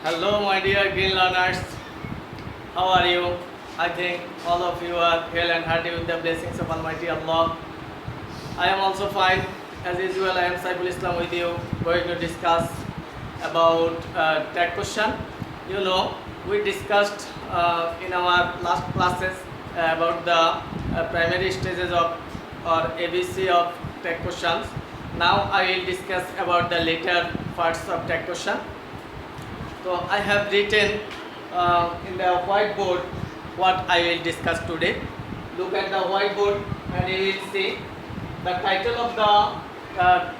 Hello, my dear green learners. How are you? I think all of you are well and hearty with the blessings of Almighty Allah. I am also fine. As usual, I am Saiful Islam with you, going to discuss about tag question. You know, we discussed in our last classes about the primary stages of or ABC of tag questions. Now I will discuss about the later parts of tag question. So I have written in the whiteboard what I will discuss today. Look at the whiteboard and you will see the title of the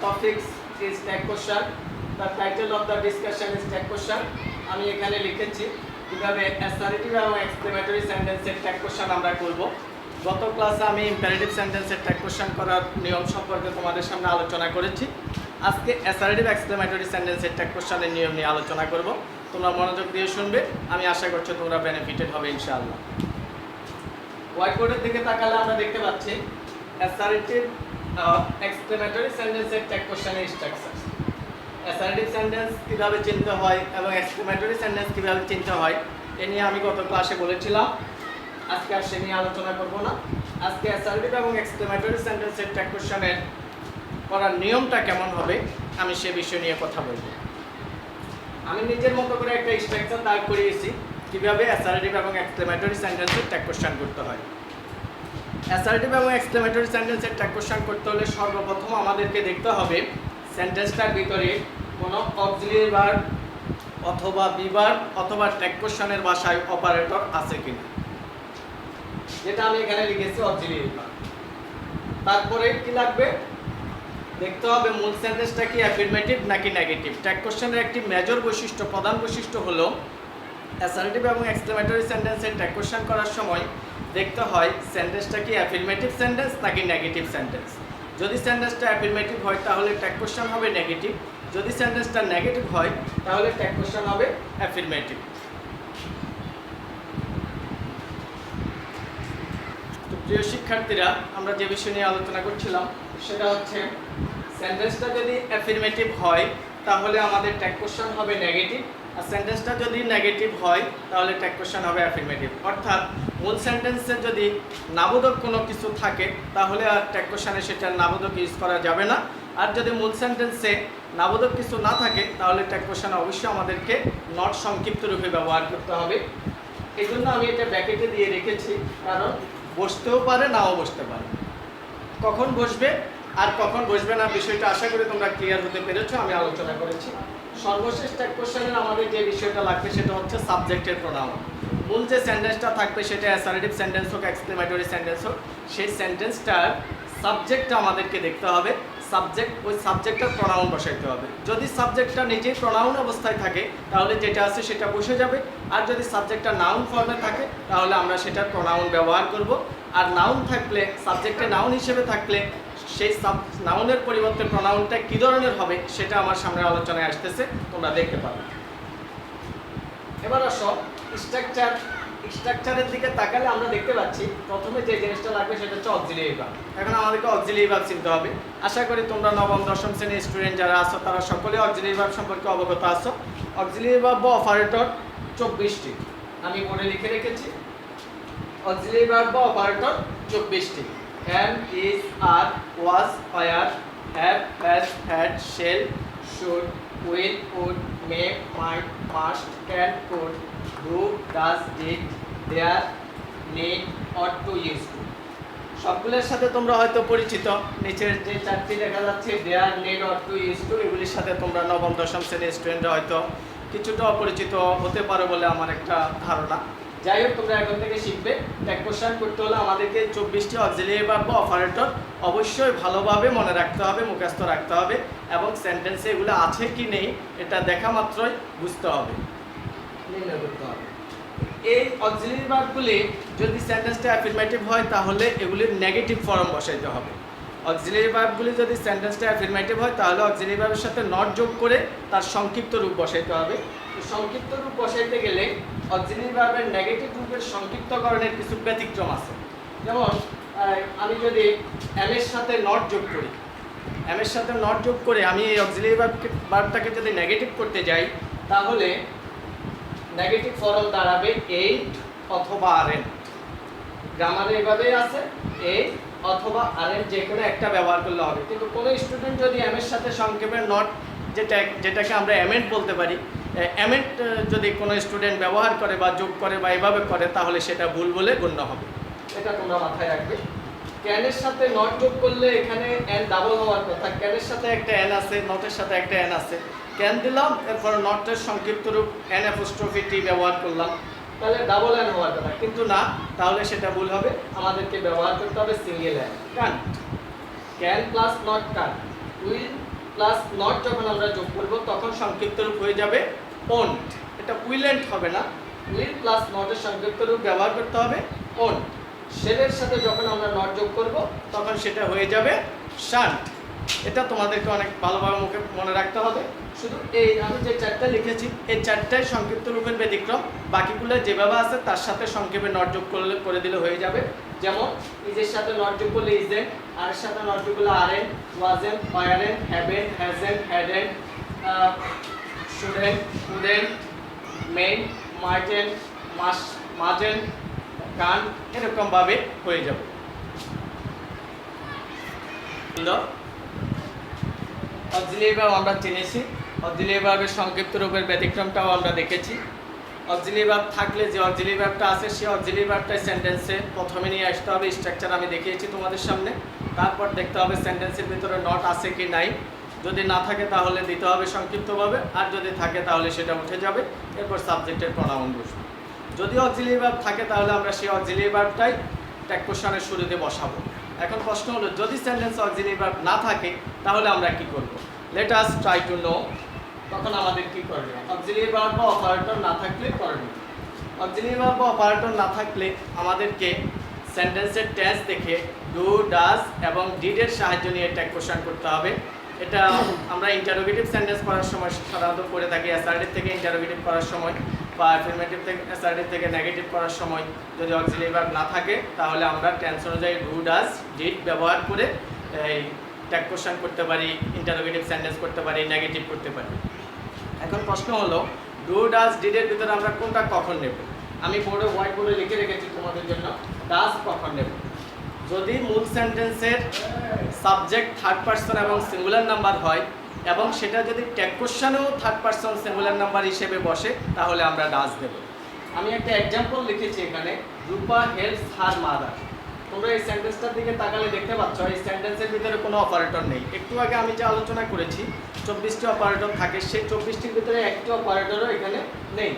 topics is tag question. The title of the discussion is tag question. আমি এখানে লিখেছি কিভাবে assertive এবং exclamatory সেন্টেন্সের tag question আমরা করব। গত ক্লাসে আমি ইম্পারেটিভ সেন্টেন্সের ট্যাগ কোশ্চেন করার নিয়ম সম্পর্কে তোমাদের সামনে আলোচনা করেছি। আজকে অ্যাসার্টিভ এক্সক্লেমেটরি সেন্টেন্সের ট্যাগ কোশ্চেনের নিয়ম নিয়ে আলোচনা করব। তোমরা মনোযোগ দিয়ে শুনবে, আমি আশা করছি তোমরা বেনিফিটেড হবে ইনশাআল্লাহ। হোয়াইটবোর্ডের দিকে তাকালে আমরা দেখতে পাচ্ছি অ্যাসার্টিভ এক্সক্লেমেটরি সেন্টেন্সের ট্যাগ কোশ্চেনের স্ট্রাকচার। অ্যাসার্টিভ সেন্টেন্স কীভাবে চিনতে হয় এবং এক্সক্লেমেটরি সেন্টেন্স কীভাবে চিনতে হয় এ নিয়ে আমি গত ক্লাসে বলেছিলাম। আজকে আর সে নিয়ে আলোচনা করব না। আজকে অ্যাসার্টিভ এবং এক্সক্লেমেটরি সেন্টেন্সের ট্যাগ কোশ্চেনের করার নিয়মটা কেমন হবে আমি সে বিষয় নিয়ে কথা বলবো। আমি নিজের মতো করে একটা স্ট্রাকচার দাঁড় করিয়েছি কীভাবে অ্যাসার্টিভ এবং এক্সক্লেমেটরি সেন্টেন্সের ট্যাগ কোশ্চেন করতে হয়। অ্যাসার্টিভ এবং এক্সক্লেমেটরি সেন্টেন্সের ট্যাগ কোশ্চেন করতে হলে সর্বপ্রথম আমাদেরকে দেখতে হবে সেন্টেন্সটার ভিতরে কোনো অক্সিলিয়ারি ভার্ব অথবা বিভার্ব অথবা ট্যাগ কোশ্চেনের ভাষায় অপারেটর আছে কিনা, যেটা আমি এখানে লিখেছি অক্সিলিয়ারি ভার্ব। তারপরে কি লাগবে দেখতে হবে মূল সেন্টেন্সটা কি অ্যাফার্মেটিভ নাকি নেগেটিভ। ট্যাগ কোশ্চেনের একটি মেজর বৈশিষ্ট্য প্রধান বৈশিষ্ট্য হলো অ্যাসার্টিভ এবং এক্সক্লেমেটরি সেন্টেন্সের ট্যাগ কোশ্চেন করার সময় দেখতে হয় সেন্টেন্সটা কি অ্যাফার্মেটিভ সেন্টেন্স নাকি নেগেটিভ সেন্টেন্স। যদি সেন্টেন্সটা অ্যাফার্মেটিভ হয় তাহলে ট্যাগ কোশ্চেন হবে নেগেটিভ, যদি সেন্টেন্সটা নেগেটিভ হয় তাহলে ট্যাগ কোশ্চেন হবে অ্যাফার্মেটিভ। তো প্রিয় শিক্ষার্থীরা, আমরা যে বিষয় নিয়ে আলোচনা করছিলাম সেটা হচ্ছে সেন্টেন্সটা যদি অ্যাফার্মেটিভ হয় তাহলে আমাদের ট্যাগ কোশ্চেন হবে নেগেটিভ, আর সেন্টেন্সটা যদি নেগেটিভ হয় তাহলে ট্যাগ কোশ্চেন হবে অ্যাফার্মেটিভ। অর্থাৎ মূল সেন্টেন্সে যদি নাবোধক কোনো কিছু থাকে তাহলে আর ট্যাগ কোশ্চেনে সেটা নাবোধক ইউজ করা যাবে না, আর যদি মূল সেন্টেন্সে নাবোধক কিছু না থাকে তাহলে ট্যাগ কোশ্চেনে অবশ্যই আমাদেরকে নট সংক্ষিপ্ত রূপে ব্যবহার করতে হবে। এই জন্য আমি এটা ব্র্যাকেটে দিয়ে রেখেছি, কারণ বসতেও পারে নাও বসতে পারে। কখন বসবে আর কখন বসবে না বিষয়টা আশা করি তোমরা ক্লিয়ার হতে পেরেছো, আমি আলোচনা করেছি। সর্বশেষ ট্যাগ কোশ্চেনের আমাদের যে বিষয়টা লাগবে সেটা হচ্ছে সাবজেক্টের প্রোনাউন। মূল যে সেন্টেন্সটা থাকবে সেটা অ্যাসার্টিভ সেন্টেন্স হোক এক্সক্লেমেটরি সেন্টেন্স হোক, সেই সেন্টেন্সটার সাবজেক্টটা আমাদেরকে দেখতে হবে। ওই সাবজেক্টটার প্রোনাউন বসাইতে হবে। যদি সাবজেক্টটা নিজেই প্রোনাউন অবস্থায় থাকে তাহলে যেটা আছে সেটা বসে যাবে, আর যদি সাবজেক্টটা নাউন ফর্মে থাকে তাহলে আমরা সেটার প্রোনাউন ব্যবহার করব। আর নাউন থাকলে সাবজেক্টে নাউন হিসেবে থাকলে সেই নাউনের পরিবর্তে প্রোনাউনটা কী ধরনের হবে সেটা আমার সামনে আলোচনায় আসতেছে, তোমরা দেখতে পাবে। এবার আসো স্ট্রাকচারের দিকে তাকালে আমরা দেখতে পাচ্ছি প্রথমে যে জিনিসটা লাগবে সেটা হচ্ছে অক্সিলিয়ারি ভার্ব। এখন আমাদেরকে অক্সিলিয়ারি ভার্ব চিনতে হবে। আশা করি তোমরা নবম দশম শ্রেণীর স্টুডেন্ট যারা আছো তারা সকলে অক্সিলিয়ারি ভার্ব সম্পর্কে অবগত আছো। অক্সিলিয়ারি ভার্ব বা অপারেটর 24টি আমি বোর্ডে লিখে রেখেছি। অক্সিলিয়ারি ভার্ব বা operator 24টি। am, is, are, was, were, have, has, had, shall, should, will, would, may, might, must, can, could, do, does, did, there, need, ought to, used to। সবগুলোর সাথে তোমরা হয়তো পরিচিত। নিচের যে চারটি দেখা যাচ্ছে দেয়ার, need, ought to, used to, এগুলির সাথে তোমরা নবম দশম শ্রেণীর স্টুডেন্টরা হয়তো কিছুটা অপরিচিত হতে পারো বলে আমার একটা ধারণা। যাই হোক, তোমরা এখন থেকে শিখবে। ট্যাগ কোশ্চেন করতে হলে আমাদেরকে 24টি অক্সিলিয়ারি ভার্ব বা অপারেটর অবশ্যই ভালোভাবে মনে রাখতে হবে, মুখস্থ রাখতে হবে, এবং সেন্টেন্সে এগুলো আছে কি নেই এটা দেখা মাত্রই বুঝতে হবে, নির্ণয় করতে হবে। এই অক্সিলিয়ারি ভার্বগুলি যদি সেন্টেন্সটা অ্যাফার্মেটিভ হয় তাহলে এগুলির নেগেটিভ ফর্ম বসাইতে হবে। অক্সিলিয়ারি ভার্বগুলি যদি সেন্টেন্সটা অ্যাফার্মেটিভ হয় তাহলে অক্সিলিয়ারি ভার্বের সাথে নট যোগ করে তার সংক্ষিপ্ত রূপ বসাইতে হবে। সংক্ষিপ্ত রূপ বসাইতে গেলে অক্সিলিয়ারি ভার্বের নেগেটিভ রূপের সংক্ষিপ্তকরণের কিছু ব্যতিক্রম আছে। যেমন আমি যদি এম এর সাথে নট যোগ করি, এম এর সাথে নট যোগ করে আমি এই অক্সিলিয়ারি ভার্বটাকে যদি নেগেটিভ করতে যাই তাহলে নেগেটিভ ফর্ম দাঁড়াবে এইট অথবা আরএন। গ্রামারে এভাবেই আছে, এইট অথবা আরএন যে কোনো একটা ব্যবহার করলে হবে। কিন্তু কোনো স্টুডেন্ট যদি এম এর সাথে সংক্ষেপে নট যেটাকে আমরা এমেন্ট বলতে পারি, এমেন্ট যদি কোনো স্টুডেন্ট ব্যবহার করে বা যোগ করে বা এভাবে করে তাহলে সেটা ভুল বলে গণ্য হবে। এটা তোমরা মাথায় রাখবে। ক্যানের সাথে নট যোগ করলে এখানে এন ডাবল হওয়ার কথা। ক্যানের সাথে একটা এন আছে, নটের সাথে একটা এন আছে, ক্যান দিলাম, এরপর নটের সংক্ষিপ্ত রূপ এন অ্যাপোস্ট্রফি টি ব্যবহার করলাম, তাহলে ডাবল এন হওয়ার কথা, কিন্তু না, তাহলে সেটা ভুল হবে। আমাদেরকে ব্যবহার করতে হবে single N. Can't, can plus not can't, will plus not যখন আমরা যোগ করব তখন সংক্ষিপ্ত রূপ হয়ে যাবে ওন্ট। এটা উইলেন্ট হবে না, উইল প্লাস নটের সংক্ষিপ্ত রূপ ব্যবহার করতে হবে ওন্ট। শেলের সাথে যখন আমরা নট যোগ করব তখন সেটা হয়ে যাবে শান্ট। এটা তোমাদেরকে অনেক ভালোভাবে মুখে মনে রাখতে হবে। শুধু এই আমি যে চারটা লিখেছি এই চারটায় সংক্ষিপ্ত রূপের ব্যতিক্রম, বাকিগুলো যেভাবে আছে তার সাথে সংক্ষেপে নট যোগ করে দিলে হয়ে যাবে। যেমন ইজের সাথে নট যোগ করলে ইজেন, আর এর সাথে নট যোগ করলে aren't, wasn't, weren't, haven't, hasn't, hadn't, shouldn't, couldn't, mayn't, mightn't, mustn't, গান, এরকম ভাবে হয়ে যাবে। অক্সিলিয়ারি ভার্ব আমরা চিনেছি, অক্সিলিয়ারি ভার্বের সংক্ষিপ্ত রূপের ব্যতিক্রমটাও আমরা দেখেছি। অক্সিলিয়ারি ভার্ব থাকলে যে অক্সিলিয়ারি ভার্বটা আছে সেই অক্সিলিয়ারি ভার্বটাই সেন্টেন্সে প্রথমে নিয়ে আসতে হবে। স্ট্রাকচার আমি দেখিয়েছি তোমাদের সামনে। তারপর দেখতে হবে সেন্টেন্সের ভিতরে নট আছে কি নাই। যদি না থাকে তাহলে দিতে হবে সংক্ষিপ্তভাবে, আর যদি থাকে তাহলে সেটা উঠে যাবে। এরপর সাবজেক্টের প্রোনাউন বসবে। যদি অক্সিলিয়ারি ভার্ব থাকে তাহলে আমরা সেই অক্সিলিয়ারি ভার্বটাই ট্যাগ কোশ্চেনের শুরুতে বসাবো। এখন প্রশ্ন হলো যদি সেন্টেন্স অক্সিলিয়ারি ভার্ব না থাকে তাহলে আমরা কি করব? Let us try to know. তখন আমাদের কি করবে? অক্সিলিয়ারি ভার্ব বা অপারেটর না থাকলে করবে। অক্সিলিয়ারি ভার্ব বা অপারেটর না থাকলে আমাদেরকে সেন্টেন্সের টেন্স দেখে ডু, ডাজ এবং ডিডের সাহায্য নিয়ে ট্যাগ কোশ্চেন করতে হবে। এটা আমরা ইন্টারোগেটিভ সেন্টেন্স করার সময় সাধারণত করে থাকি। অ্যাসার্টিভ থেকে ইন্টারোগেটিভ করার সময় বা অ্যাফার্মেটিভ থেকে অ্যাসার্টিভ থেকে নেগেটিভ করার সময় যদি অক্সিলিয়ারি ভার্ব না থাকে তাহলে আমরা টেন্স অনুযায়ী ডু, ডাজ, ডিড ব্যবহার করে এই ট্যাগ কোশ্চেন করতে পারি, ইন্টারোগেটিভ সেন্টেন্স করতে পারি, নেগেটিভ করতে পারি। এখন প্রশ্ন হলো ডু, ডাজ, ডিডের ভিতরে আমরা কোনটা কখন নেব? আমি বোর্ডে হোয়াইট বোর্ডে লিখে রেখেছি তোমাদের জন্য। ডাজ কখন নেব? যদি মূল সেন্টেন্সের সাবজেক্ট থার্ড পারসন এবং সিঙ্গুলার নাম্বার হয় এবং সেটা যদি ট্যাগ কোশ্চেনেও থার্ড পারসন সিঙ্গুলার নাম্বার হিসেবে বসে তাহলে আমরা ডাজ দেব। আমি একটা এক্সাম্পল লিখেছি এখানে, রূপা হেল্পস হার মাদার। তোমরা এই সেন্টেন্সটার দিকে তাকালে দেখতে পাচ্ছ এই সেন্টেন্সের ভিতরে কোনো অপারেটর নেই। একটু আগে আমি যে আলোচনা করেছি 24টি অপারেটর থাকে, সেই 24টির ভিতরে একটি অপারেটরও এখানে নেই।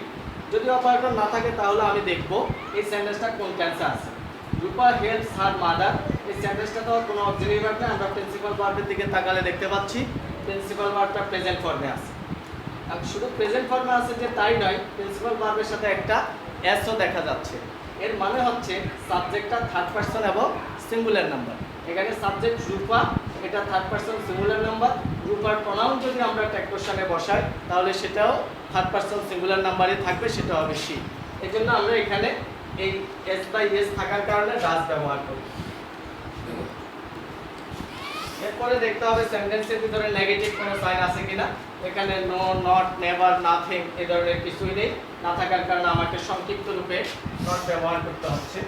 যদি অপারেটর না থাকে তাহলে আমি দেখব এই সেন্টেন্সটা কোন টেন্সে আছে। রূপা হেল্পস হার মাদার, এই সেন্টেন্সটা তো কোনো অক্সিলিয়ারি ভার্ব না। আমরা প্রিন্সিপাল ভার্বের দিকে তাকালে দেখতে পাচ্ছি প্রিন্সিপাল ভার্বটা প্রেজেন্ট ফর্মে আছে। আর শুধু প্রেজেন্ট ফর্মে আছে যে তাই নয়, প্রিন্সিপাল ভার্বের সাথে একটা এসও দেখা যাচ্ছে। এর মানে হচ্ছে সাবজেক্টটা থার্ড পারসন এবং সিঙ্গুলার নাম্বার। এখানে সাবজেক্ট রূপা, এটা থার্ড পারসন সিঙ্গুলার নাম্বার। রূপার প্রোনাউন যদি আমরা ট্যাগ কোশ্চেনে বসাই তাহলে সেটাও থার্ড পারসন সিঙ্গুলার নাম্বারই থাকবে, সেটা হবে শি। এই জন্য আমরা এখানে এই এস বাই এস থাকার কারণে ডাজ ব্যবহার করি। এরপরে দেখতে হবে সেন্টেন্সের ভিতরে নেগেটিভ কোনো সাইন আছে কিনা। এখানে নো, নট, নেভার, নাথিং এই ধরনের কিছুই নেই। না থাকার কারণে আমাকে সংক্ষিপ্ত রূপে নট ব্যবহার করতে হচ্ছে।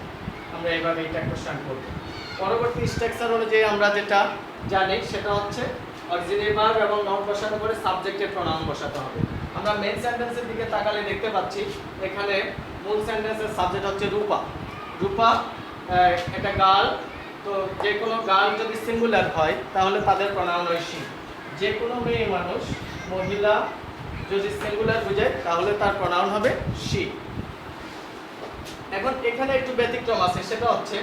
আমরা এইভাবে এটা কোশ্চেন করব। পরবর্তী স্ট্রাকচার অনুযায়ী আমরা যেটা জানি সেটা হচ্ছে অক্সিলিয়ারি ভার্ব এবং নট বসানোর পরে সাবজেক্টের প্রোনাউন বসাতে হবে। আমরা মেইন সেন্টেন্সের দিকে তাকালে দেখতে পাচ্ছি এখানে মূল সেন্টেন্সের সাবজেক্ট হচ্ছে রূপা। রূপা একটা গার্ল, তো যে কোনো গার্ল যদি সিঙ্গুলার হয় তাহলে তাদের প্রোনাউন হয় শি। যে কোনো মেয়ে মানুষ, মহিলা যদি সিঙ্গুলার বোঝায় তাহলে তার প্রোনাউন হবে শি। এখন এখানে একটু ব্যতিক্রম আছে, সেটা হচ্ছে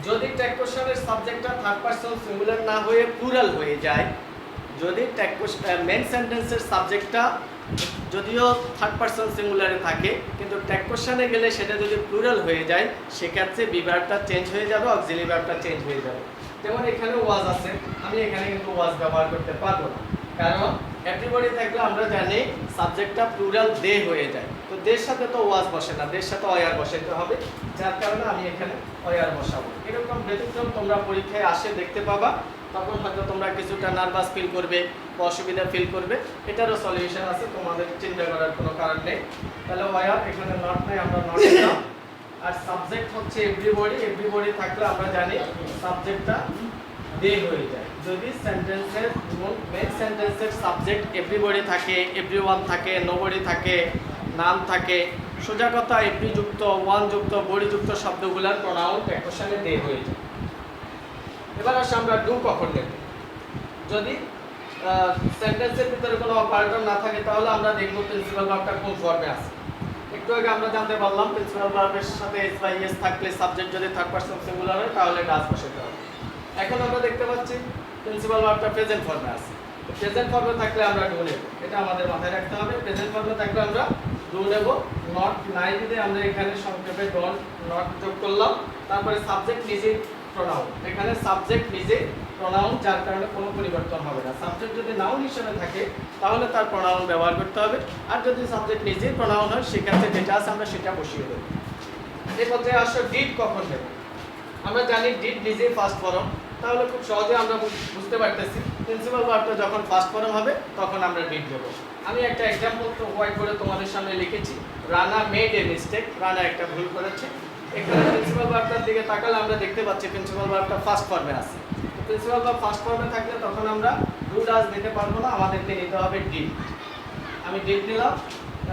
যদি ট্যাগ কোশ্চেনের সাবজেক্টটা থার্ড পারসন সিঙ্গুলার না হয়ে প্লুরাল হয়ে যায়, যদি ট্যাগ মেইন সেন্টেন্সের সাবজেক্টটা যদিও থার্ড পারসন সিঙ্গুলারে থাকে কিন্তু ট্যাগ কোশ্চেনে গেলে সেটা যদি প্লুরাল হয়ে যায় সেক্ষেত্রে বিভার্বটা চেঞ্জ হয়ে যাবে, অক্সিলিয়ারি ভার্বটা চেঞ্জ হয়ে যাবে। যেমন এখানে ওয়াজ আছে, আমি এখানে কিন্তু ওয়াজ ব্যবহার করতে পারবো না, কারণ এভরিবডি থাকলে আমরা জানি সাবজেক্টটা প্লুরাল দে হয়ে যায়। তো দের সাথে তো ওয়াজ বসে না, দের সাথে অয়ার বসাইতে হবে, যার কারণে আমি এখানে অয়ার বসাবো। এরকম ব্যতিক্রম তোমরা পরীক্ষায় আসে দেখতে পাবা। তখন হয়তো তোমরা কিছুটা নার্ভাস ফিল করবে বা অসুবিধা ফিল করবে, এটারও সলিউশন আছে, তোমাদের চিন্তা করার কোনো কারণ নেই। তাহলে ওয়ার এখানে নট নাই, আমরা নট দিলাম। আর সাবজেক্ট হচ্ছে এভরিবডি, এভরিবডি থাকলে আমরা জানি সাবজেক্টটা দে হয়ে যায়। যদি সেন্টেন্সের মেন সেন্টেন্সের সাবজেক্ট এভরিবডি থাকে, এভরিওয়ান থাকে, নোবডি থাকে, নাম থাকে, সোজা কথা এভরি যুক্ত, ওয়ান যুক্ত, বডি যুক্ত শব্দগুলোর প্রোনাউন প্রেপোজিশনে দে হয়ে যায়। এবার আসলে আমরা ডু কখন নেব। যদি সেন্টেন্সের ভিতরে কোনো অপারেটর না থাকে তাহলে আমরা দেখব প্রিন্সিপাল ভার্বটা কোন ফর্মে আছে। একটু আগে আমরা জানতে পারলাম প্রিন্সিপাল ভার্বের সাথে এস বাই এস থাকলে সাবজেক্ট যদি থার্ড পারসন সিঙ্গুলার হয় তাহলে ডাজ বসাতে হবে। এখন আমরা দেখতে পাচ্ছি প্রিন্সিপাল ভার্বটা প্রেজেন্ট ফর্মে আছে। প্রেজেন্ট ফর্মে থাকলে আমরা ডু নেব, এটা আমাদের মাথায় রাখতে হবে। প্রেজেন্ট ফর্মে থাকলে আমরা ডু নেব। নট নাই দিলে আমরা এখানে সংক্ষেপে ডন্ট নট যোগ করলাম। তারপরে সাবজেক্ট নিজেই প্রোনাউন, এখানে সাবজেক্ট নিজেই প্রোনাউন, যার কারণে কোনো পরিবর্তন হবে না। সাবজেক্ট যদি নাউন হিসেবে থাকে তাহলে তার প্রোনাউন ব্যবহার করতে হবে, আর যদি সাবজেক্ট নিজেই প্রোনাউন হয় সেক্ষেত্রে যেটা আছে আমরা সেটা বসিয়ে দেব। এই পর্যায়ে আসলে ডিড কখন দেব। আমরা জানি ডিড নিজেই ফার্স্ট ফর্ম, তাহলে খুব সহজে আমরা বুঝতে পারতেছি প্রিন্সিপাল ভার্বটা যখন ফার্স্ট ফর্ম হবে তখন আমরা ডিড দেব। আমি একটা এক্সাম্পল তো হোয়াইট বোর্ডে তোমাদের সামনে লিখেছি। Rana made a mistake, Rana একটা ভুল করেছে। এখানে প্রিন্সিপাল ভার্বটার দিকে তাকালে আমরা দেখতে পাচ্ছি প্রিন্সিপাল ভার্বটা ফার্স্ট ফর্মে আছে। তো প্রিন্সিপাল ভার্ব ফার্স্ট ফর্মে থাকলে তখন আমরা ডু ডাজ দিতে পারবো না, আমাদেরকে নিতে হবে ডিড। আমি ডিড নিলাম।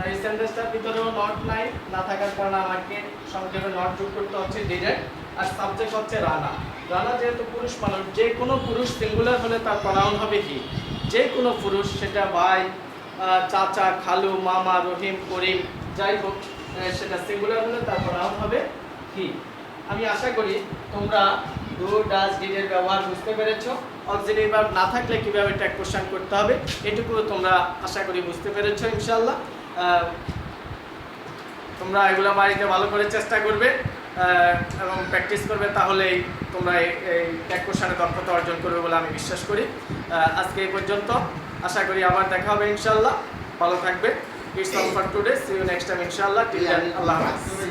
এই সেন্টেন্সটার ভিতরেও নট নাই, না থাকার কারণে আমাকে সংক্ষেপে নট যোগ করতে হচ্ছে ডিডের। আর সাবজেক্ট হচ্ছে রানা। রানা যেহেতু পুরুষ মানুষ, যে কোনো পুরুষ সিঙ্গুলার হলে তার প্রোনাউন হবে হি। যে কোনো পুরুষ, সেটা ভাই, চাচা, খালু, মামা, রহিম, করিম, যাই হোক, সেটা সিঙ্গুলার হলে তার প্রোনাউন হবে হি। আমি আশা করি তোমরা ডু ডাজ ডিডের ব্যবহার বুঝতে পেরেছো। অক্সিলারি ভার্ব না থাকলে কিভাবে ট্যাগ কোশ্চেন করতে হবে এটুকু তোমরা আশা করি বুঝতে পেরেছো ইনশাআল্লাহ। তোমরা এগুলো বাড়িতে ভালো করে চেষ্টা করবে এবং প্র্যাকটিস করবে, তাহলেই তোমরা এই ট্যাগ কোশ্চেনে দক্ষতা অর্জন করবে বলে আমি বিশ্বাস করি। আজকে এই পর্যন্ত, আশা করি আবার দেখা হবে ইনশাআল্লাহ। ভালো থাকবে। It's all for today, see you next time ইনশাআল্লাহ। টিল দেন, আল্লাহ হাফেজ।